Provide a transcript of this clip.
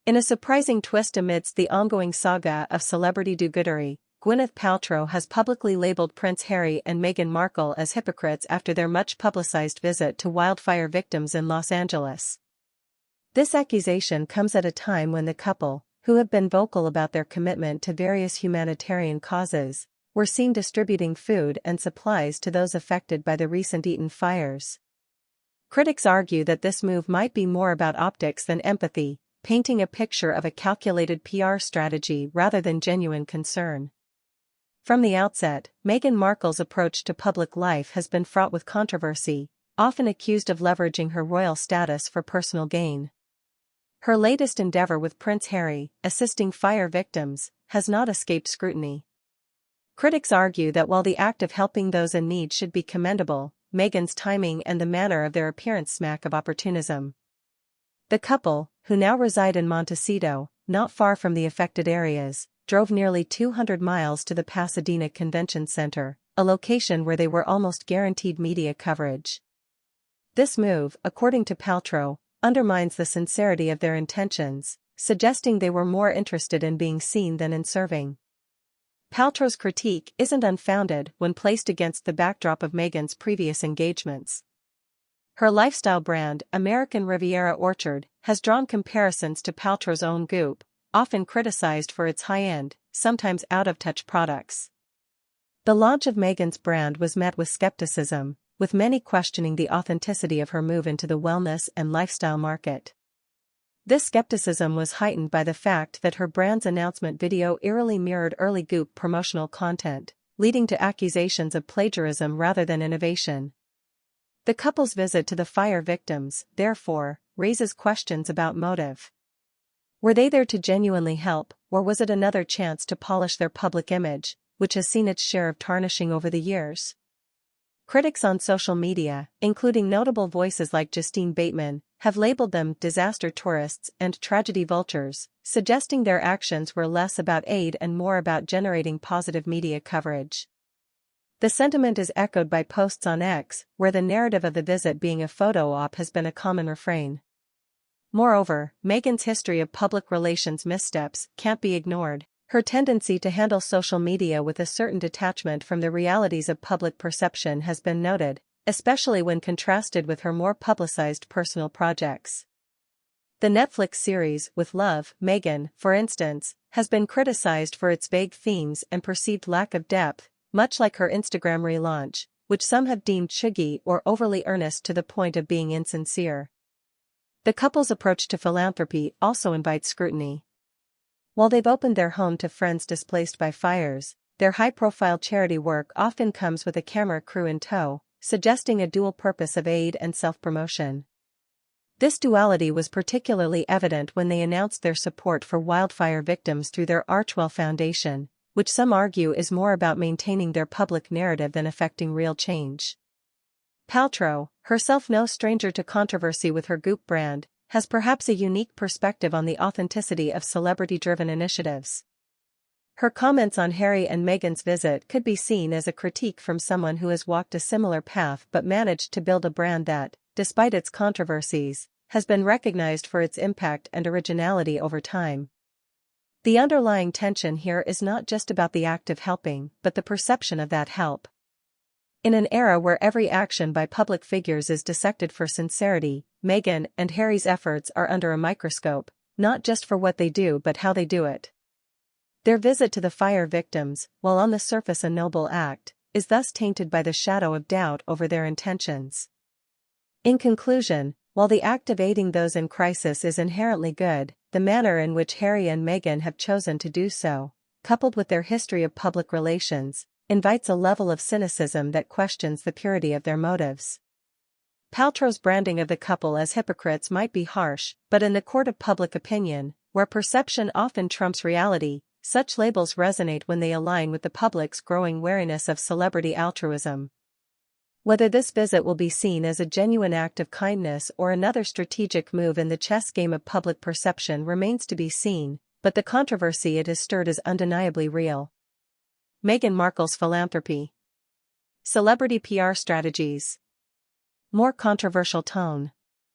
In a surprising twist amidst the ongoing saga of celebrity do-goodery, Gwyneth Paltrow has publicly labeled Prince Harry and Meghan Markle as hypocrites after their much-publicized visit to wildfire victims in Los Angeles. This accusation comes at a time when the couple, who have been vocal about their commitment to various humanitarian causes, were seen distributing food and supplies to those affected by the recent Eaton fires. Critics argue that this move might be more about optics than empathy, painting a picture of a calculated PR strategy rather than genuine concern. From the outset, Meghan Markle's approach to public life has been fraught with controversy, often accused of leveraging her royal status for personal gain. Her latest endeavor with Prince Harry, assisting fire victims, has not escaped scrutiny. Critics argue that while the act of helping those in need should be commendable, Meghan's timing and the manner of their appearance smack of opportunism. The couple, who now reside in Montecito, not far from the affected areas, drove nearly 200 miles to the Pasadena Convention Center, a location where they were almost guaranteed media coverage. This move, according to Paltrow, undermines the sincerity of their intentions, suggesting they were more interested in being seen than in serving. Paltrow's critique isn't unfounded when placed against the backdrop of Meghan's previous engagements. Her lifestyle brand, American Riviera Orchard, has drawn comparisons to Paltrow's own Goop, often criticized for its high-end, sometimes out-of-touch products. The launch of Meghan's brand was met with skepticism, with many questioning the authenticity of her move into the wellness and lifestyle market. This skepticism was heightened by the fact that her brand's announcement video eerily mirrored early Goop promotional content, leading to accusations of plagiarism rather than innovation. The couple's visit to the fire victims, therefore, raises questions about motive. Were they there to genuinely help, or was it another chance to polish their public image, which has seen its share of tarnishing over the years? Critics on social media, including notable voices like Justine Bateman, have labeled them disaster tourists and tragedy vultures, suggesting their actions were less about aid and more about generating positive media coverage. The sentiment is echoed by posts on X, where the narrative of the visit being a photo op has been a common refrain. Moreover, Meghan's history of public relations missteps can't be ignored. Her tendency to handle social media with a certain detachment from the realities of public perception has been noted, especially when contrasted with her more publicized personal projects. The Netflix series With Love, Meghan, for instance, has been criticized for its vague themes and perceived lack of depth, much like her Instagram relaunch, which some have deemed chuggy or overly earnest to the point of being insincere. The couple's approach to philanthropy also invites scrutiny. While they've opened their home to friends displaced by fires, their high-profile charity work often comes with a camera crew in tow, suggesting a dual purpose of aid and self-promotion. This duality was particularly evident when they announced their support for wildfire victims through their Archwell Foundation, which some argue is more about maintaining their public narrative than effecting real change. Paltrow, herself no stranger to controversy with her Goop brand, has perhaps a unique perspective on the authenticity of celebrity-driven initiatives. Her comments on Harry and Meghan's visit could be seen as a critique from someone who has walked a similar path but managed to build a brand that, despite its controversies, has been recognized for its impact and originality over time. The underlying tension here is not just about the act of helping, but the perception of that help. In an era where every action by public figures is dissected for sincerity, Meghan and Harry's efforts are under a microscope, not just for what they do but how they do it. Their visit to the fire victims, while on the surface a noble act, is thus tainted by the shadow of doubt over their intentions. In conclusion, while the act of aiding those in crisis is inherently good, the manner in which Harry and Meghan have chosen to do so, coupled with their history of public relations, invites a level of cynicism that questions the purity of their motives. Paltrow's branding of the couple as hypocrites might be harsh, but in the court of public opinion, where perception often trumps reality, such labels resonate when they align with the public's growing wariness of celebrity altruism. Whether this visit will be seen as a genuine act of kindness or another strategic move in the chess game of public perception remains to be seen, but the controversy it has stirred is undeniably real. Meghan Markle's philanthropy. Celebrity PR strategies. More controversial tone.